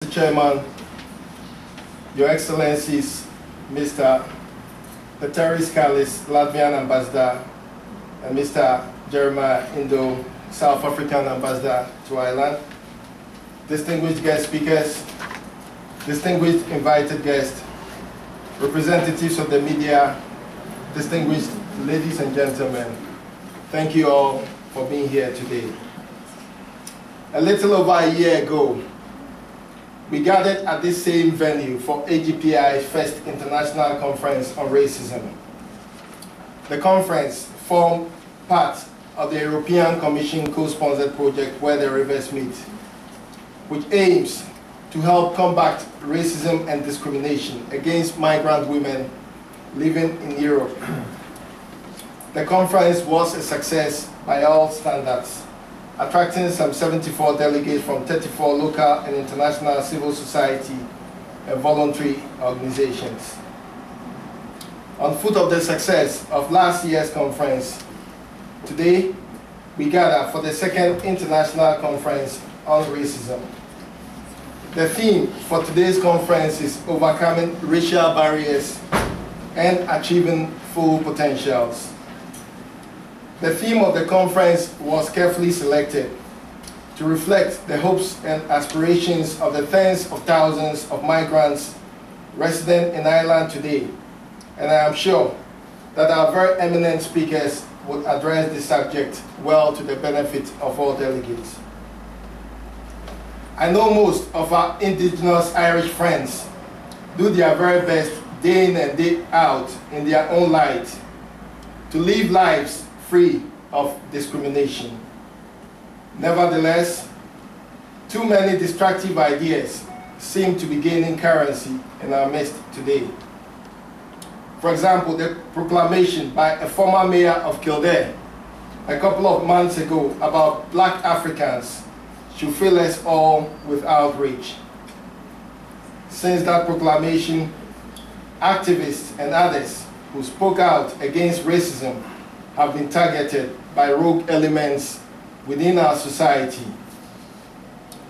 Mr. Chairman, Your Excellencies, Mr. Peteris Kallis, Latvian Ambassador, and Mr. Jeremiah Indo, South African Ambassador to Ireland, distinguished guest speakers, distinguished invited guests, representatives of the media, distinguished ladies and gentlemen, thank you all for being here today. A little over a year ago, we gathered at this same venue for AGPI's first international conference on racism. The conference formed part of the European Commission co-sponsored project Where the Rivers Meet, which aims to help combat racism and discrimination against migrant women living in Europe. The conference was a success by all standards, attracting some 74 delegates from 34 local and international civil society and voluntary organizations. On foot of the success of last year's conference, today we gather for the second international conference on racism. The theme for today's conference is Overcoming Racial Barriers and Achieving Full Potentials. The theme of the conference was carefully selected to reflect the hopes and aspirations of the tens of thousands of migrants resident in Ireland today, and I am sure that our very eminent speakers would address this subject well to the benefit of all delegates. I know most of our indigenous Irish friends do their very best day in and day out in their own light to live lives free of discrimination. Nevertheless, too many destructive ideas seem to be gaining currency in our midst today. For example, the proclamation by a former mayor of Kildare a couple of months ago about black Africans should fill us all with outrage. Since that proclamation, activists and others who spoke out against racism have been targeted by rogue elements within our society.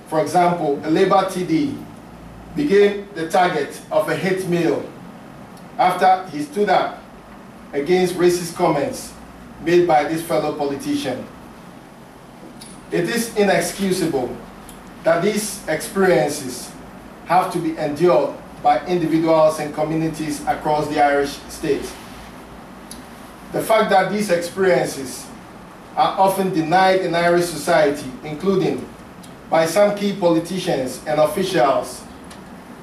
For example, a Labour TD became the target of a hate mail after he stood up against racist comments made by this fellow politician. It is inexcusable that these experiences have to be endured by individuals and communities across the Irish state. The fact that these experiences are often denied in Irish society, including by some key politicians and officials,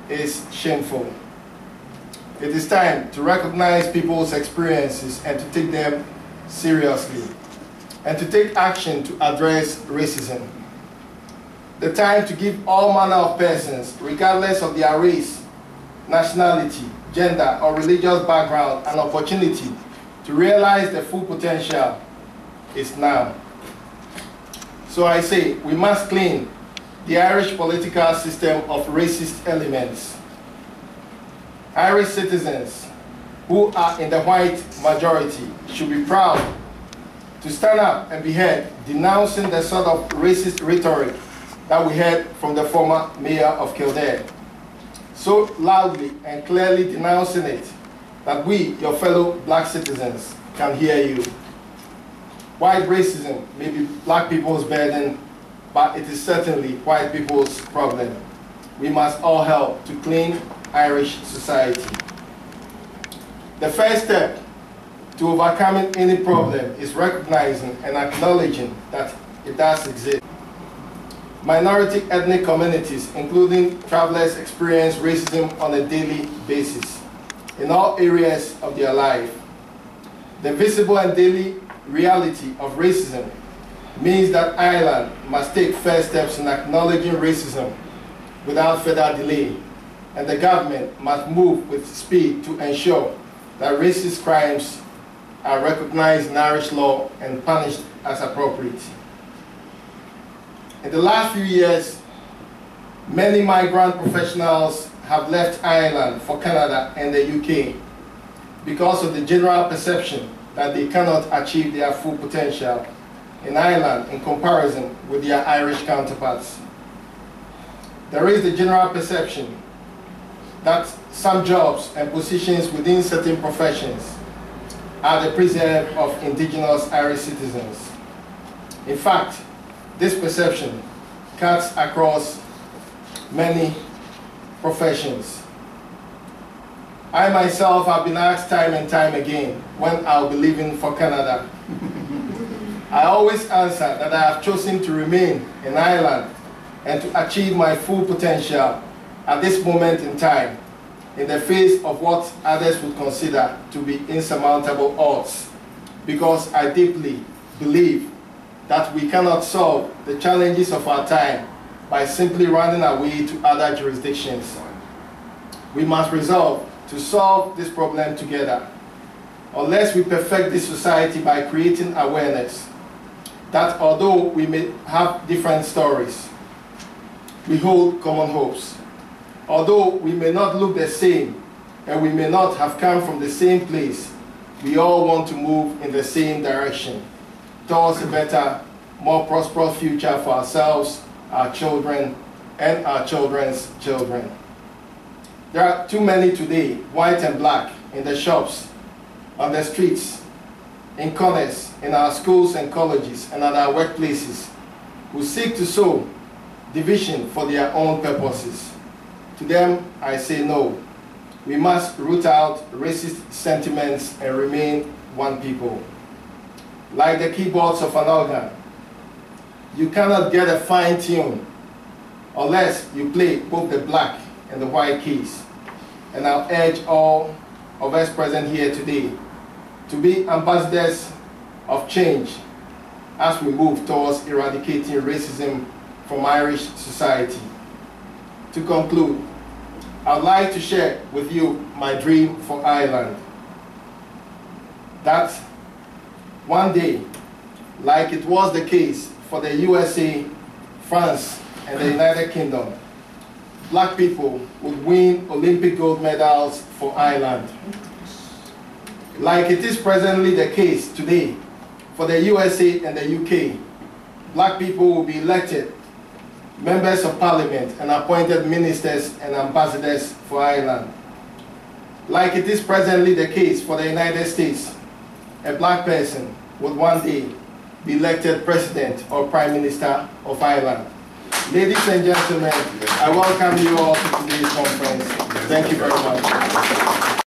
is shameful. It is time to recognize people's experiences and to take them seriously, and to take action to address racism. The time to give all manner of persons, regardless of their race, nationality, gender, or religious background, an opportunity to realize the full potential is now. So I say, we must clean the Irish political system of racist elements. Irish citizens who are in the white majority should be proud to stand up and be heard denouncing the sort of racist rhetoric that we heard from the former mayor of Kildare, so loudly and clearly denouncing it that we, your fellow black citizens, can hear you. White racism may be black people's burden, but it is certainly white people's problem. We must all help to clean Irish society. The first step to overcoming any problem is recognizing and acknowledging that it does exist. Minority ethnic communities, including travelers, experience racism on a daily basis in all areas of their life. The visible and daily reality of racism means that Ireland must take first steps in acknowledging racism without further delay, and the government must move with speed to ensure that racist crimes are recognized in Irish law and punished as appropriate. In the last few years, many migrant professionals have left Ireland for Canada and the UK because of the general perception that they cannot achieve their full potential in Ireland in comparison with their Irish counterparts. there is the general perception that some jobs and positions within certain professions are the preserve of indigenous Irish citizens. In fact, this perception cuts across many professions. I myself have been asked time and time again when I'll be leaving for Canada. I always answer that I have chosen to remain in Ireland and to achieve my full potential at this moment in time, in the face of what others would consider to be insurmountable odds, because I deeply believe that we cannot solve the challenges of our time by simply running away to other jurisdictions. We must resolve to solve this problem together, unless we perfect this society by creating awareness that although we may have different stories, we hold common hopes. Although we may not look the same and we may not have come from the same place, we all want to move in the same direction towards a better, more prosperous future for ourselves, our children, and our children's children. There are too many today, white and black, in the shops, on the streets, in corners, in our schools and colleges, and at our workplaces, who seek to sow division for their own purposes. To them, I say no. We must root out racist sentiments and remain one people. Like the keyboards of an organ, you cannot get a fine tune unless you play both the black and the white keys. And I'll urge all of us present here today to be ambassadors of change as we move towards eradicating racism from Irish society. To conclude, I'd like to share with you my dream for Ireland. That one day, like it was the case for the USA, France, and the United Kingdom, black people would win Olympic gold medals for Ireland. Like it is presently the case today for the USA and the UK, black people will be elected members of parliament and appointed ministers and ambassadors for Ireland. Like it is presently the case for the United States, a black person would one day be elected president or prime minister of Ireland. Ladies and gentlemen, I welcome you all to today's conference. Thank you very much.